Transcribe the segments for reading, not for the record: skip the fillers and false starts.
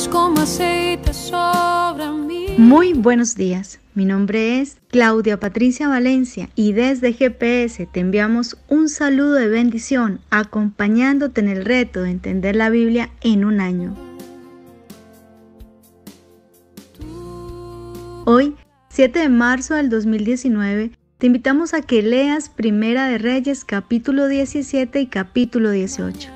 como aceite sobre mí. Muy buenos días, mi nombre es Claudia Patricia Valencia y desde GPS te enviamos un saludo de bendición acompañándote en el reto de entender la Biblia en un año. Hoy, 7 de marzo del 2019, te invitamos a que leas Primera de Reyes capítulo 17 y capítulo 18.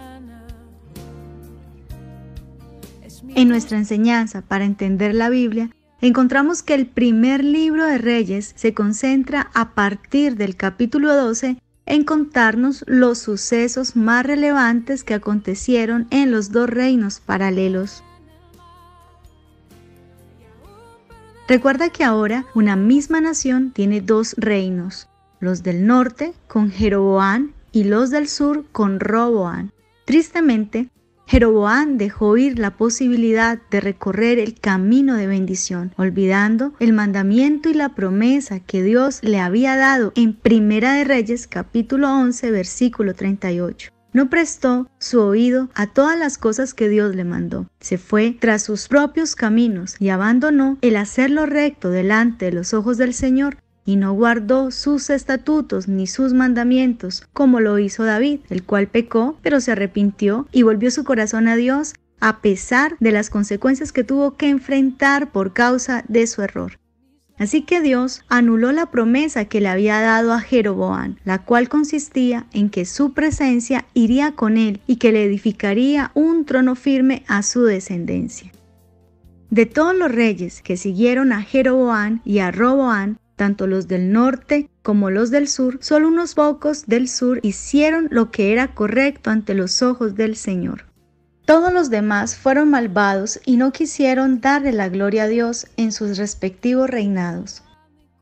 En nuestra enseñanza para entender la Biblia, encontramos que el primer libro de Reyes se concentra a partir del capítulo 12 en contarnos los sucesos más relevantes que acontecieron en los dos reinos paralelos. Recuerda que ahora una misma nación tiene dos reinos, los del norte con Jeroboam y los del sur con Roboam. Tristemente, Jeroboam dejó ir la posibilidad de recorrer el camino de bendición, olvidando el mandamiento y la promesa que Dios le había dado en Primera de Reyes capítulo 11 versículo 38. No prestó su oído a todas las cosas que Dios le mandó. Se fue tras sus propios caminos y abandonó el hacer lo recto delante de los ojos del Señor, y no guardó sus estatutos ni sus mandamientos, como lo hizo David, el cual pecó, pero se arrepintió y volvió su corazón a Dios, a pesar de las consecuencias que tuvo que enfrentar por causa de su error. Así que Dios anuló la promesa que le había dado a Jeroboam, la cual consistía en que su presencia iría con él y que le edificaría un trono firme a su descendencia. De todos los reyes que siguieron a Jeroboam y a Roboam, tanto los del norte como los del sur, solo unos pocos del sur hicieron lo que era correcto ante los ojos del Señor. Todos los demás fueron malvados y no quisieron darle la gloria a Dios en sus respectivos reinados.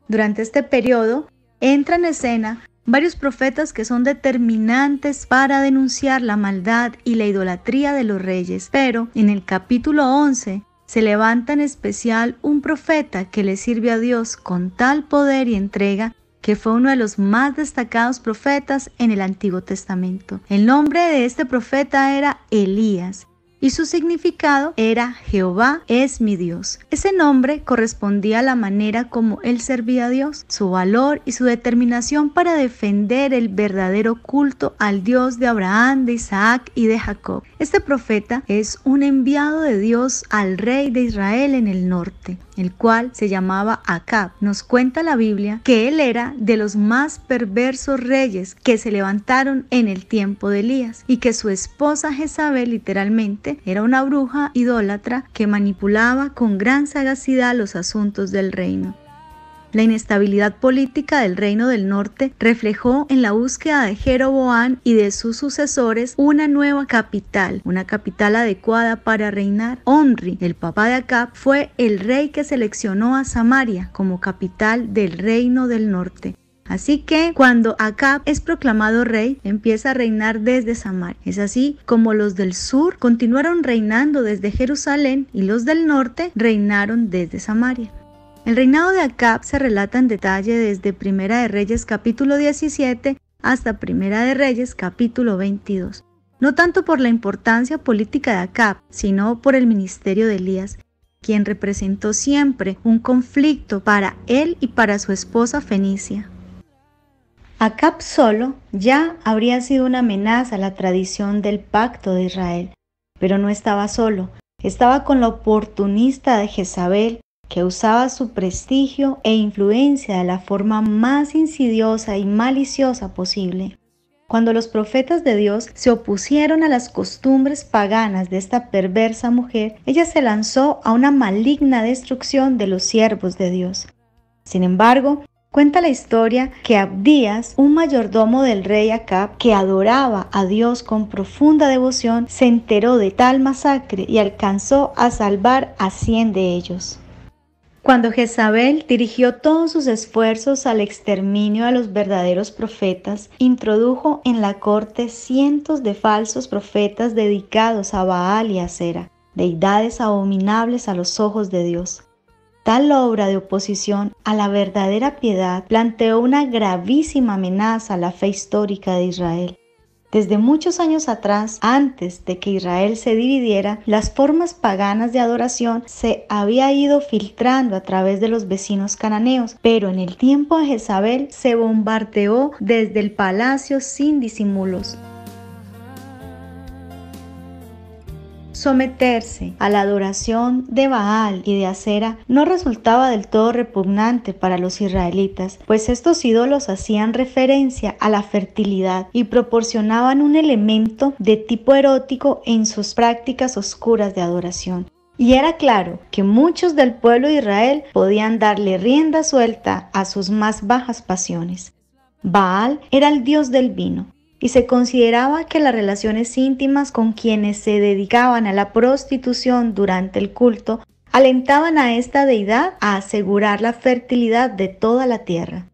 Durante este periodo entran en escena varios profetas que son determinantes para denunciar la maldad y la idolatría de los reyes, pero en el capítulo 11 se levanta en especial un profeta que le sirve a Dios con tal poder y entrega que fue uno de los más destacados profetas en el Antiguo Testamento. El nombre de este profeta era Elías y su significado era Jehová es mi Dios. Ese nombre correspondía a la manera como él servía a Dios, su valor y su determinación para defender el verdadero culto al Dios de Abraham, de Isaac y de Jacob. Este profeta es un enviado de Dios al rey de Israel en el norte, el cual se llamaba Acab. Nos cuenta la Biblia que él era de los más perversos reyes que se levantaron en el tiempo de Elías y que su esposa Jezabel literalmente era una bruja idólatra que manipulaba con gran sagacidad los asuntos del reino. La inestabilidad política del reino del norte reflejó en la búsqueda de Jeroboam y de sus sucesores una nueva capital, una capital adecuada para reinar. Omri, el papá de Acab, fue el rey que seleccionó a Samaria como capital del reino del norte. Así que cuando Acab es proclamado rey, empieza a reinar desde Samaria. Es así como los del sur continuaron reinando desde Jerusalén y los del norte reinaron desde Samaria. El reinado de Acab se relata en detalle desde Primera de Reyes capítulo 17 hasta Primera de Reyes capítulo 22. No tanto por la importancia política de Acab, sino por el ministerio de Elías, quien representó siempre un conflicto para él y para su esposa Fenicia. Acab solo ya habría sido una amenaza a la tradición del pacto de Israel, pero no estaba solo, estaba con la oportunista de Jezabel, que usaba su prestigio e influencia de la forma más insidiosa y maliciosa posible. Cuando los profetas de Dios se opusieron a las costumbres paganas de esta perversa mujer, ella se lanzó a una maligna destrucción de los siervos de Dios. Sin embargo, cuenta la historia que Abdías, un mayordomo del rey Acab, que adoraba a Dios con profunda devoción, se enteró de tal masacre y alcanzó a salvar a 100 de ellos. Cuando Jezabel dirigió todos sus esfuerzos al exterminio de los verdaderos profetas, introdujo en la corte cientos de falsos profetas dedicados a Baal y a Asera, deidades abominables a los ojos de Dios. Tal obra de oposición a la verdadera piedad planteó una gravísima amenaza a la fe histórica de Israel. Desde muchos años atrás, antes de que Israel se dividiera, las formas paganas de adoración se había ido filtrando a través de los vecinos cananeos, pero en el tiempo de Jezabel se bombardeó desde el palacio sin disimulos. Someterse a la adoración de Baal y de Asera no resultaba del todo repugnante para los israelitas, pues estos ídolos hacían referencia a la fertilidad y proporcionaban un elemento de tipo erótico en sus prácticas oscuras de adoración. Y era claro que muchos del pueblo de Israel podían darle rienda suelta a sus más bajas pasiones. Baal era el dios del vino, y se consideraba que las relaciones íntimas con quienes se dedicaban a la prostitución durante el culto alentaban a esta deidad a asegurar la fertilidad de toda la tierra.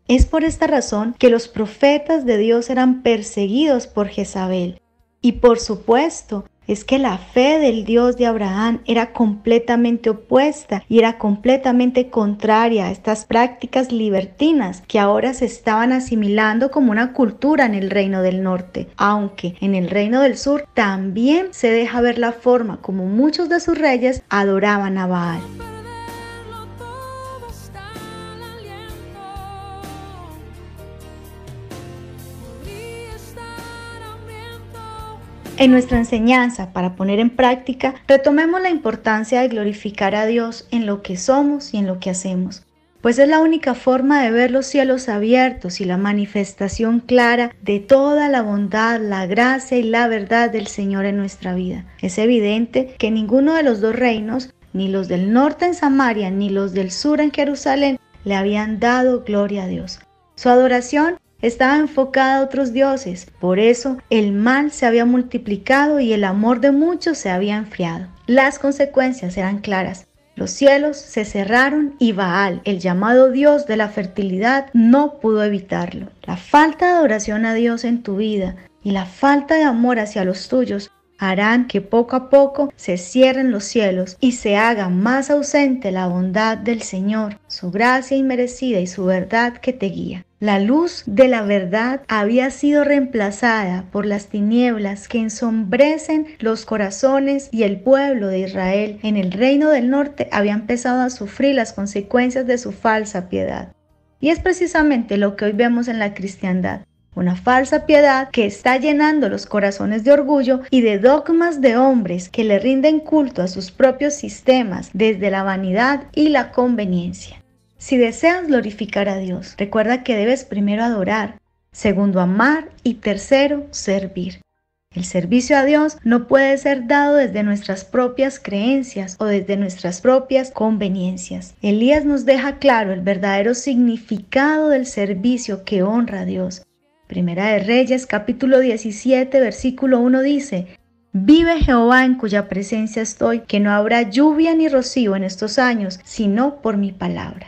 Es por esta razón que los profetas de Dios eran perseguidos por Jezabel, y por supuesto es que la fe del Dios de Abraham era completamente opuesta y era completamente contraria a estas prácticas libertinas que ahora se estaban asimilando como una cultura en el reino del norte, aunque en el reino del sur también se deja ver la forma como muchos de sus reyes adoraban a Baal. En nuestra enseñanza, para poner en práctica, retomemos la importancia de glorificar a Dios en lo que somos y en lo que hacemos, pues es la única forma de ver los cielos abiertos y la manifestación clara de toda la bondad, la gracia y la verdad del Señor en nuestra vida. Es evidente que ninguno de los dos reinos, ni los del norte en Samaria, ni los del sur en Jerusalén, le habían dado gloria a Dios. Su adoración estaba enfocada a otros dioses, por eso el mal se había multiplicado y el amor de muchos se había enfriado. Las consecuencias eran claras. Los cielos se cerraron y Baal, el llamado Dios de la fertilidad, no pudo evitarlo. La falta de adoración a Dios en tu vida y la falta de amor hacia los tuyos harán que poco a poco se cierren los cielos y se haga más ausente la bondad del Señor, su gracia inmerecida y su verdad que te guía. La luz de la verdad había sido reemplazada por las tinieblas que ensombrecen los corazones, y el pueblo de Israel en el reino del norte había empezado a sufrir las consecuencias de su falsa piedad. Y es precisamente lo que hoy vemos en la cristiandad. Una falsa piedad que está llenando los corazones de orgullo y de dogmas de hombres que le rinden culto a sus propios sistemas desde la vanidad y la conveniencia. Si deseas glorificar a Dios, recuerda que debes primero adorar, segundo amar y tercero servir. El servicio a Dios no puede ser dado desde nuestras propias creencias o desde nuestras propias conveniencias. Elías nos deja claro el verdadero significado del servicio que honra a Dios. Primera de Reyes, capítulo 17, versículo 1 dice: «Vive Jehová en cuya presencia estoy, que no habrá lluvia ni rocío en estos años, sino por mi palabra».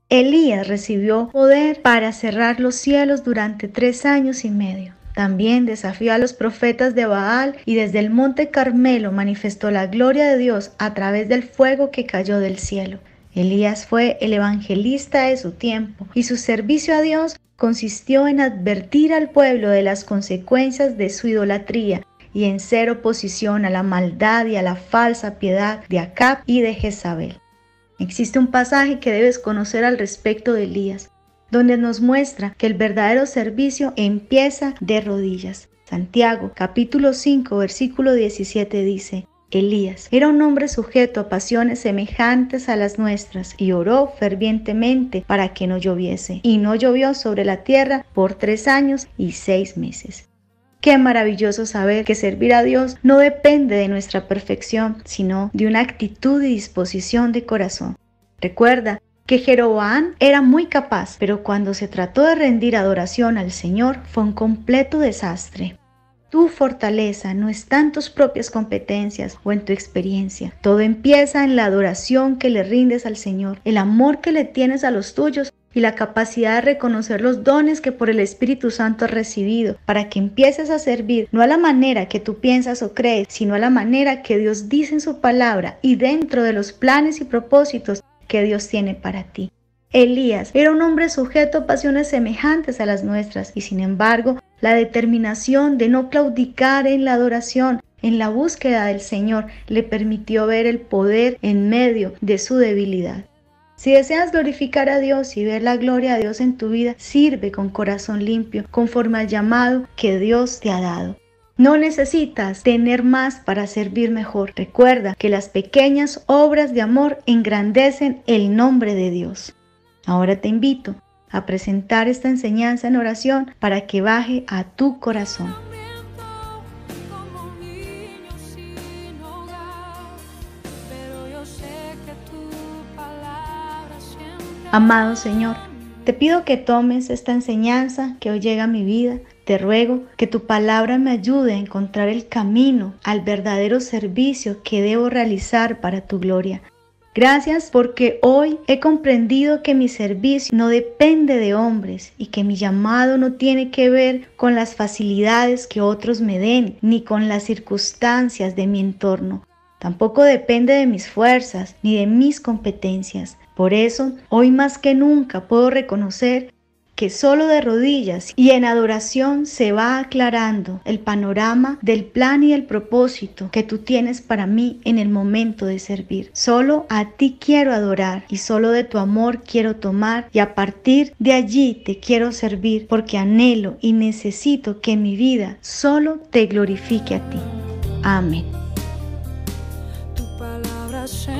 Elías recibió poder para cerrar los cielos durante 3 años y medio. También desafió a los profetas de Baal y desde el monte Carmelo manifestó la gloria de Dios a través del fuego que cayó del cielo. Elías fue el evangelista de su tiempo y su servicio a Dios consistió en advertir al pueblo de las consecuencias de su idolatría y en ser oposición a la maldad y a la falsa piedad de Acab y de Jezabel. Existe un pasaje que debes conocer al respecto de Elías, donde nos muestra que el verdadero servicio empieza de rodillas. Santiago, capítulo 5, versículo 17 dice: Elías era un hombre sujeto a pasiones semejantes a las nuestras y oró fervientemente para que no lloviese, y no llovió sobre la tierra por 3 años y 6 meses. Qué maravilloso saber que servir a Dios no depende de nuestra perfección, sino de una actitud y disposición de corazón. Recuerda que Jeroboam era muy capaz, pero cuando se trató de rendir adoración al Señor fue un completo desastre. Tu fortaleza no está en tus propias competencias o en tu experiencia. Todo empieza en la adoración que le rindes al Señor, el amor que le tienes a los tuyos y la capacidad de reconocer los dones que por el Espíritu Santo has recibido, para que empieces a servir no a la manera que tú piensas o crees, sino a la manera que Dios dice en su palabra y dentro de los planes y propósitos que Dios tiene para ti. Elías era un hombre sujeto a pasiones semejantes a las nuestras y sin embargo La determinación de no claudicar en la adoración, en la búsqueda del Señor, le permitió ver el poder en medio de su debilidad. Si deseas glorificar a Dios y ver la gloria de Dios en tu vida, sirve con corazón limpio, conforme al llamado que Dios te ha dado. No necesitas tener más para servir mejor. Recuerda que las pequeñas obras de amor engrandecen el nombre de Dios. Ahora te invito a presentar esta enseñanza en oración para que baje a tu corazón. Amado Señor, te pido que tomes esta enseñanza que hoy llega a mi vida. Te ruego que tu palabra me ayude a encontrar el camino al verdadero servicio que debo realizar para tu gloria. Gracias porque hoy he comprendido que mi servicio no depende de hombres y que mi llamado no tiene que ver con las facilidades que otros me den ni con las circunstancias de mi entorno. Tampoco depende de mis fuerzas ni de mis competencias. Por eso, hoy más que nunca puedo reconocer que solo de rodillas y en adoración se va aclarando el panorama del plan y el propósito que tú tienes para mí en el momento de servir. Solo a ti quiero adorar y solo de tu amor quiero tomar, y a partir de allí te quiero servir, porque anhelo y necesito que mi vida solo te glorifique a ti. Amén. Tu palabra, Señor.